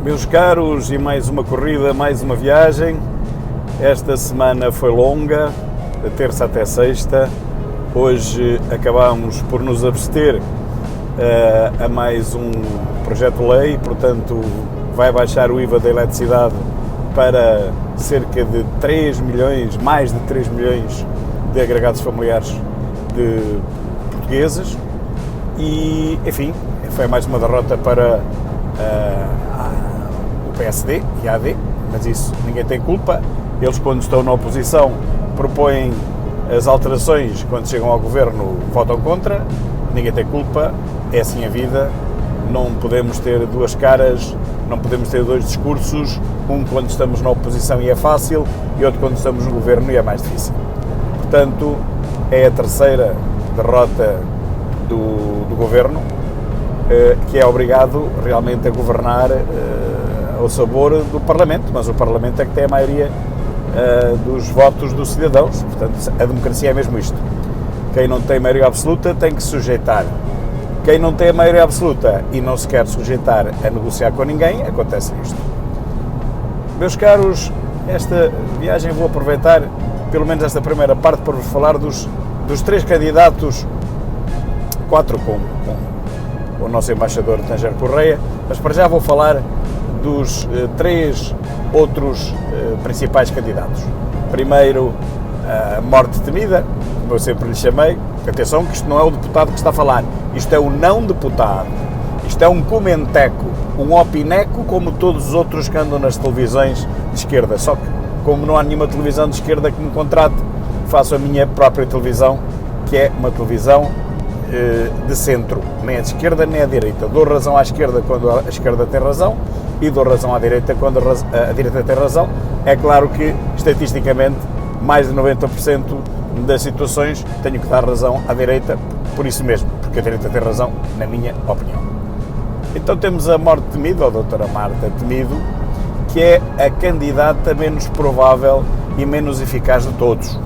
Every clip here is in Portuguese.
Meus caros, e mais uma corrida, mais uma viagem. Esta semana foi longa, da terça até sexta. Hoje acabámos por nos abster a mais um projeto de lei, portanto vai baixar o IVA da eletricidade para cerca de 3 milhões, mais de 3 milhões de agregados familiares de portugueses e, enfim, foi mais uma derrota para o PSD e a AD, mas isso ninguém tem culpa. Eles, quando estão na oposição, propõem as alterações, quando chegam ao governo votam contra, ninguém tem culpa, é assim a vida, não podemos ter duas caras, não podemos ter dois discursos, um quando estamos na oposição e é fácil, e outro quando estamos no governo e é mais difícil. Portanto, é a terceira derrota do governo, que é obrigado realmente a governar ao sabor do Parlamento, mas o Parlamento é que tem a maioria dos votos dos cidadãos, portanto a democracia é mesmo isto. Quem não tem maioria absoluta tem que se sujeitar. Quem não tem a maioria absoluta e não se quer sujeitar a negociar com ninguém, acontece isto. Meus caros, esta viagem vou aproveitar, pelo menos esta primeira parte, para vos falar dos três candidatos, quatro com o nosso embaixador Tanger Correia, mas para já vou falar dos três outros principais candidatos. Primeiro, a morte temida, como eu sempre lhe chamei. Atenção que isto não é o deputado que está a falar, isto é o não deputado, isto é um comenteco, um opineco como todos os outros que andam nas televisões de esquerda, só que como não há nenhuma televisão de esquerda que me contrate, faço a minha própria televisão, que é uma televisão de centro, nem a de esquerda nem a direita. Dou razão à esquerda quando a esquerda tem razão e dou razão à direita quando a direita tem razão. É claro que, estatisticamente, mais de 90% das situações tenho que dar razão à direita, por isso mesmo, porque a direita tem razão, na minha opinião. Então temos a morte temida, a doutora Marta Temido, que é a candidata menos provável e menos eficaz de todos.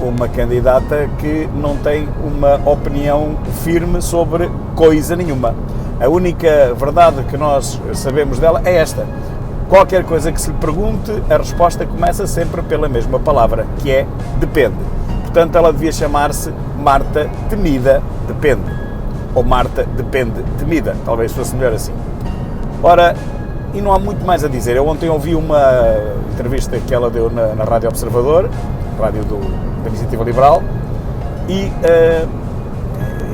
Uma candidata que não tem uma opinião firme sobre coisa nenhuma. A única verdade que nós sabemos dela é esta: qualquer coisa que se lhe pergunte, a resposta começa sempre pela mesma palavra, que é depende. Portanto, ela devia chamar-se Marta Temida Depende, ou Marta Depende Temida, talvez fosse melhor assim. Ora, e não há muito mais a dizer. Eu ontem ouvi uma entrevista que ela deu na Rádio Observador, rádio da Iniciativa Liberal, e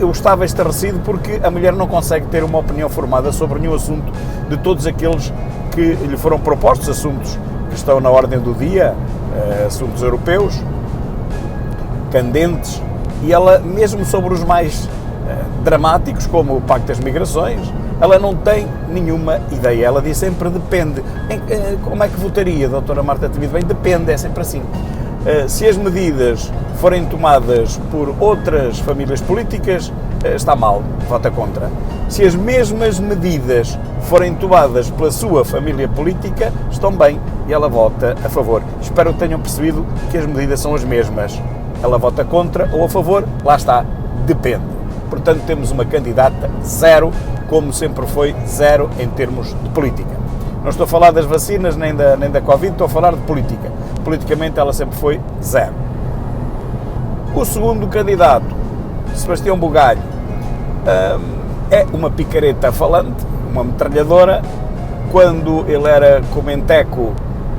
eu estava estarrecido porque a mulher não consegue ter uma opinião formada sobre nenhum assunto de todos aqueles que lhe foram propostos, assuntos que estão na ordem do dia, assuntos europeus, candentes, e ela, mesmo sobre os mais dramáticos, como o Pacto das Migrações, ela não tem nenhuma ideia. Ela diz sempre depende. Como é que votaria, doutora Marta Temido? Bem, depende, é sempre assim. Se as medidas forem tomadas por outras famílias políticas, está mal, vota contra. Se as mesmas medidas forem tomadas pela sua família política, estão bem, e ela vota a favor. Espero que tenham percebido que as medidas são as mesmas. Ela vota contra ou a favor, lá está, depende. Portanto, temos uma candidata zero, como sempre foi zero em termos de política. Não estou a falar das vacinas nem da Covid, estou a falar de política. Politicamente ela sempre foi zero. O segundo candidato, Sebastião Bugalho, é uma picareta falante, uma metralhadora. Quando ele era comenteco,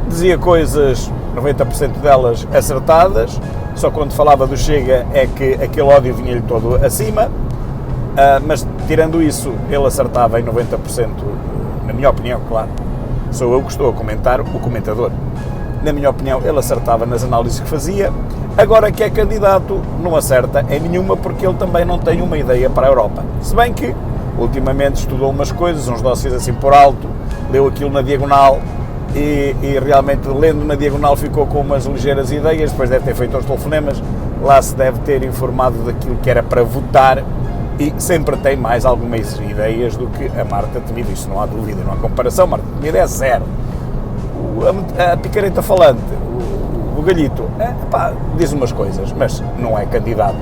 dizia coisas, 90% delas acertadas, só quando falava do Chega é que aquele ódio vinha-lhe todo acima, mas tirando isso, ele acertava em 90%, na minha opinião, claro. Sou eu que estou a comentar, o comentador. Na minha opinião, ele acertava nas análises que fazia. Agora que é candidato, não acerta em nenhuma, porque ele também não tem uma ideia para a Europa. Se bem que, ultimamente, estudou umas coisas, uns dossiês assim por alto, leu aquilo na diagonal e realmente, lendo na diagonal, ficou com umas ligeiras ideias. Depois deve ter feito os telefonemas, lá se deve ter informado daquilo que era para votar e sempre tem mais algumas ideias do que a Marta Temido. Isso não há dúvida, não há comparação. Marta Temido é zero. A picareta falante, o Bugalhito, diz umas coisas, mas não é candidato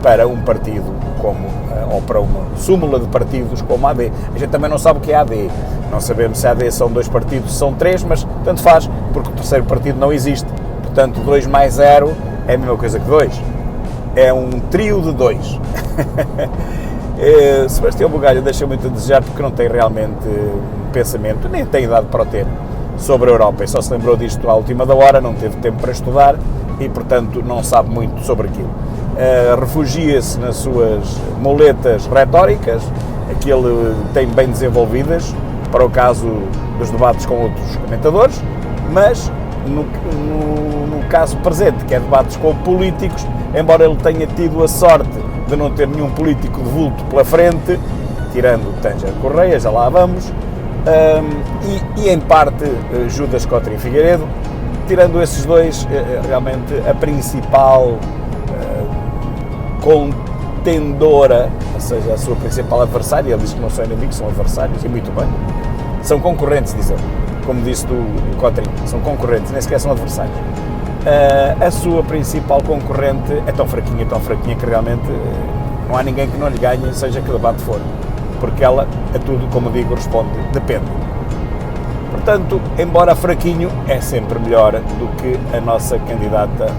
para um partido como, ou para uma súmula de partidos como a AD. A gente também não sabe o que é a AD. Não sabemos se a AD são 2 partidos, se são 3, mas tanto faz, porque o terceiro partido não existe. Portanto, 2 mais 0 é a mesma coisa que 2. É um trio de 2. Sebastião Bugalho deixa muito a desejar porque não tem realmente pensamento, nem tem idade para o ter, sobre a Europa. E só se lembrou disto à última da hora, não teve tempo para estudar e, portanto, não sabe muito sobre aquilo. Refugia-se nas suas muletas retóricas, que ele tem bem desenvolvidas, para o caso dos debates com outros comentadores, mas no caso presente, que é debates com políticos, embora ele tenha tido a sorte de não ter nenhum político de vulto pela frente, tirando o Tanger Correia, já lá vamos, e em parte Judas Cotrim Figueiredo, tirando esses dois, realmente a principal contendora, ou seja, a sua principal adversária, ele diz que não são inimigos, são adversários, e muito bem, são concorrentes, diz ele, como disse do Cotrim, são concorrentes, nem sequer são adversários. A sua principal concorrente é tão fraquinha que realmente não há ninguém que não lhe ganhe, seja que debate for, porque ela, a tudo, como digo, responde, depende. Portanto, embora fraquinho, é sempre melhor do que a nossa candidata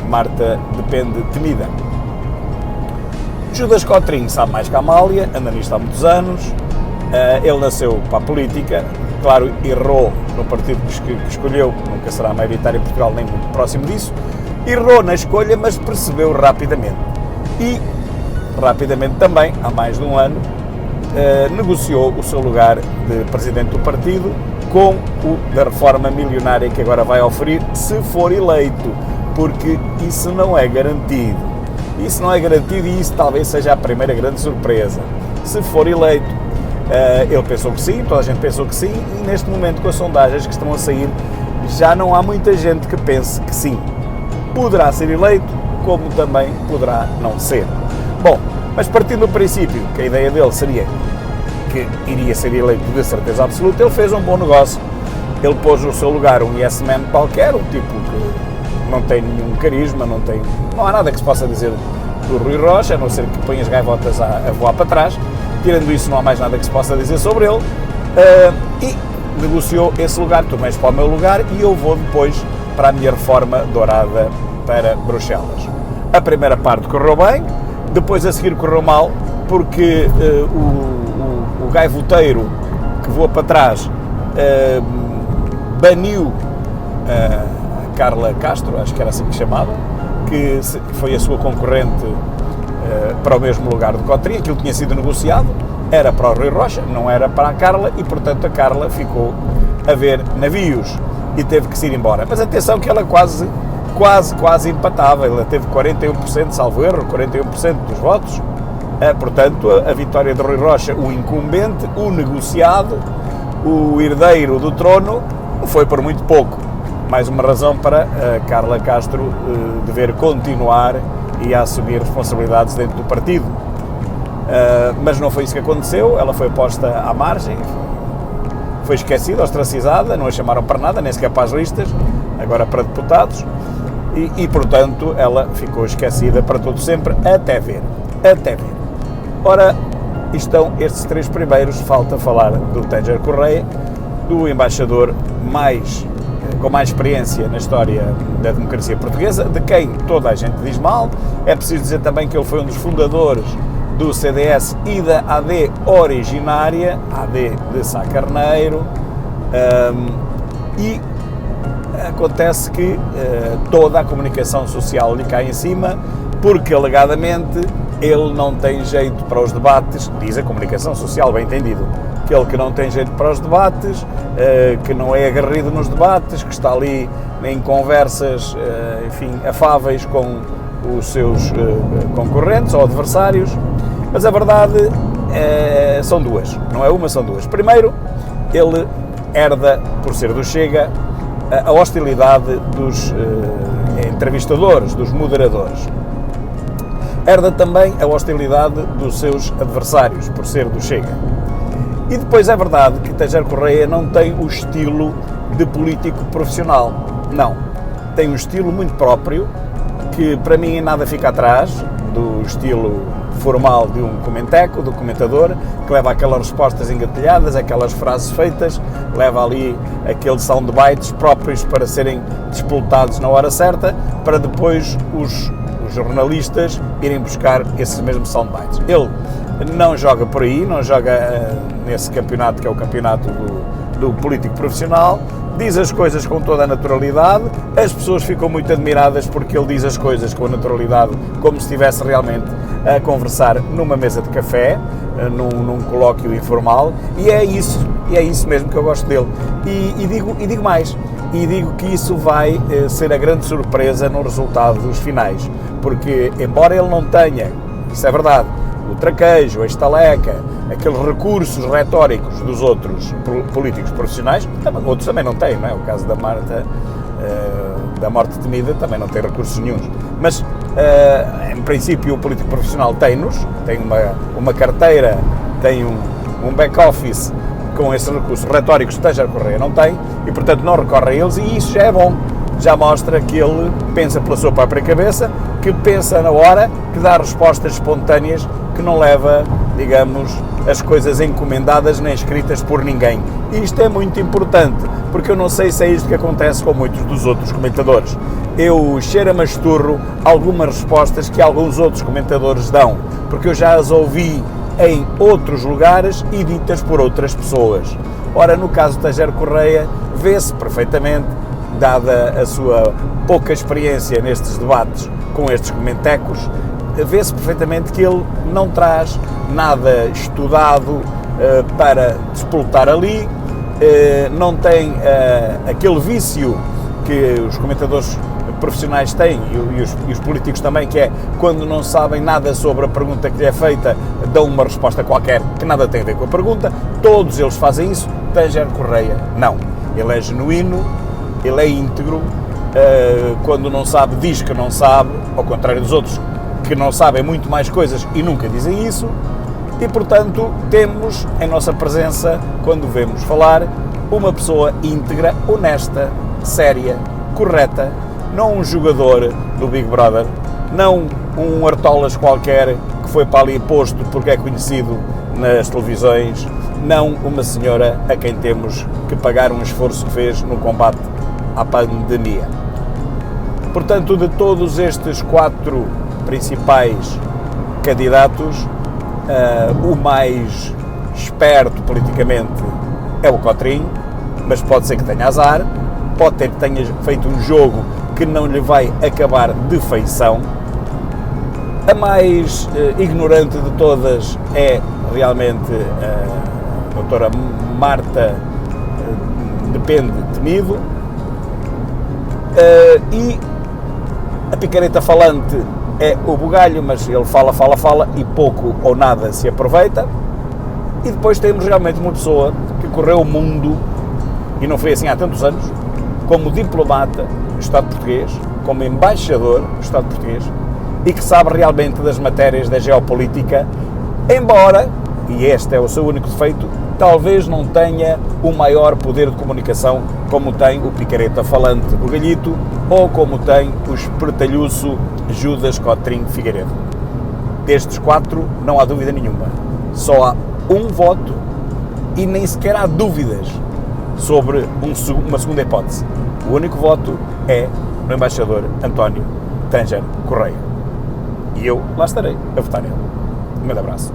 Marta Depende temida. Judas Cotrim sabe mais que a Amália, anda nisto há muitos anos, ele nasceu para a política, claro, errou no partido que escolheu, nunca será maioritário em Portugal, nem muito próximo disso, errou na escolha, mas percebeu rapidamente. E, rapidamente também, há mais de um ano, negociou o seu lugar de presidente do partido com o da reforma milionária que agora vai oferir, se for eleito, porque isso não é garantido. Isso não é garantido e isso talvez seja a primeira grande surpresa. Se for eleito, ele pensou que sim, toda a gente pensou que sim, e neste momento, com as sondagens que estão a sair, já não há muita gente que pense que sim. Poderá ser eleito, como também poderá não ser. Bom, mas partindo do princípio que a ideia dele seria que iria ser eleito de certeza absoluta, ele fez um bom negócio. Ele pôs no seu lugar um yes man qualquer, um tipo que não tem nenhum carisma, não há nada que se possa dizer do Rui Rocha, a não ser que põe as gaivotas a voar para trás. Tirando isso, não há mais nada que se possa dizer sobre ele, e negociou esse lugar, tu vais para o meu lugar e eu vou depois para a minha reforma dourada para Bruxelas. A primeira parte correu bem, depois a seguir correu mal, porque o gaivoteiro que voa para trás baniu a Carla Castro, acho que era assim que chamava, que foi a sua concorrente para o mesmo lugar do Cotrim. Aquilo tinha sido negociado, era para o Rui Rocha, não era para a Carla, e portanto a Carla ficou a ver navios e teve que se ir embora. Mas atenção que ela quase empatava, ela teve 41%, salvo erro, 41% dos votos. Portanto, a vitória de Rui Rocha, o incumbente, o negociado, o herdeiro do trono, foi por muito pouco. Mais uma razão para a Carla Castro dever continuar e a assumir responsabilidades dentro do partido. Mas não foi isso que aconteceu, ela foi posta à margem, foi esquecida, ostracizada, não a chamaram para nada, nem sequer para as listas, agora para deputados, e portanto ela ficou esquecida para todo sempre, até ver. Ora, estão estes 3 primeiros, falta falar do Tanger Correia, do embaixador com mais experiência na história da democracia portuguesa, de quem toda a gente diz mal. É preciso dizer também que ele foi um dos fundadores do CDS e da AD originária, AD de Sá Carneiro, e acontece que toda a comunicação social lhe cai em cima, porque alegadamente ele não tem jeito para os debates, diz a comunicação social, bem entendido, que ele que não tem jeito para os debates, que não é agarrido nos debates, que está ali em conversas, afáveis com os seus concorrentes ou adversários, mas a verdade são duas, não é uma, são duas. Primeiro, ele herda, por ser do Chega, a hostilidade dos entrevistadores, dos moderadores. Herda também a hostilidade dos seus adversários, por ser do Chega. E depois é verdade que Tanger Correia não tem o estilo de político profissional. Não. Tem um estilo muito próprio, que para mim nada fica atrás do estilo formal de um comenteco, do comentador, que leva aquelas respostas engatilhadas, aquelas frases feitas, leva ali aqueles soundbites próprios para serem despoletados na hora certa, para depois os jornalistas irem buscar esses mesmos soundbites. Ele não joga por aí, não joga nesse campeonato que é o campeonato do político profissional, diz as coisas com toda a naturalidade, as pessoas ficam muito admiradas porque ele diz as coisas com a naturalidade, como se estivesse realmente a conversar numa mesa de café, num colóquio informal, e é isso mesmo que eu gosto dele. E digo mais, e digo que isso vai ser a grande surpresa no resultado dos finais, porque embora ele não tenha, isso é verdade, o traquejo, a estaleca, aqueles recursos retóricos dos outros políticos profissionais, outros também não têm, não é? O caso da Marta, da morte temida, também não tem recursos nenhuns. Mas, em princípio, o político profissional tem-nos, tem uma carteira, tem um back-office com esses recursos retóricos que Teixeira Correia não tem, e, portanto, não recorre a eles, e isso já é bom. Já mostra que ele pensa pela sua própria cabeça, que pensa na hora, que dá respostas espontâneas, que não leva, digamos, as coisas encomendadas nem escritas por ninguém. E isto é muito importante, porque eu não sei se é isto que acontece com muitos dos outros comentadores. Eu cheiro-me a esturro algumas respostas que alguns outros comentadores dão, porque eu já as ouvi em outros lugares e ditas por outras pessoas. Ora, no caso de Teixeira Correia, vê-se perfeitamente, dada a sua pouca experiência nestes debates com estes comentecos, vê-se perfeitamente que ele não traz nada estudado para despoltar ali, não tem aquele vício que os comentadores profissionais têm e os políticos também, que é quando não sabem nada sobre a pergunta que lhe é feita, dão uma resposta qualquer que nada tem a ver com a pergunta. Todos eles fazem isso. Teixeira Correia não. Ele é genuíno, ele é íntegro, quando não sabe diz que não sabe, ao contrário dos outros que não sabem muito mais coisas e nunca dizem isso, e portanto temos em nossa presença, quando vemos falar, uma pessoa íntegra, honesta, séria, correta, não um jogador do Big Brother, não um artolas qualquer que foi para ali posto porque é conhecido nas televisões, não uma senhora a quem temos que pagar um esforço que fez no combate à pandemia. Portanto, de todos estes 4 principais candidatos, o mais esperto politicamente é o Cotrim, mas pode ser que tenha azar, pode ter que tenha feito um jogo que não lhe vai acabar de feição. A mais ignorante de todas é realmente a doutora Marta Depende Temido, e a picareta falante é o Bugalho, mas ele fala e pouco ou nada se aproveita. E depois temos realmente uma pessoa que correu o mundo, e não foi assim há tantos anos, como diplomata do Estado português, como embaixador do Estado português, e que sabe realmente das matérias da geopolítica, embora, e este é o seu único defeito, talvez não tenha o maior poder de comunicação como tem o picareta falante Bugalhito ou como tem o espertalhuço Judas Cotrim Figueiredo. Destes 4 não há dúvida nenhuma. Só há um voto e nem sequer há dúvidas sobre uma segunda hipótese. O único voto é no embaixador António Teixeira Correia. E eu lá estarei a votar nele. Um grande abraço.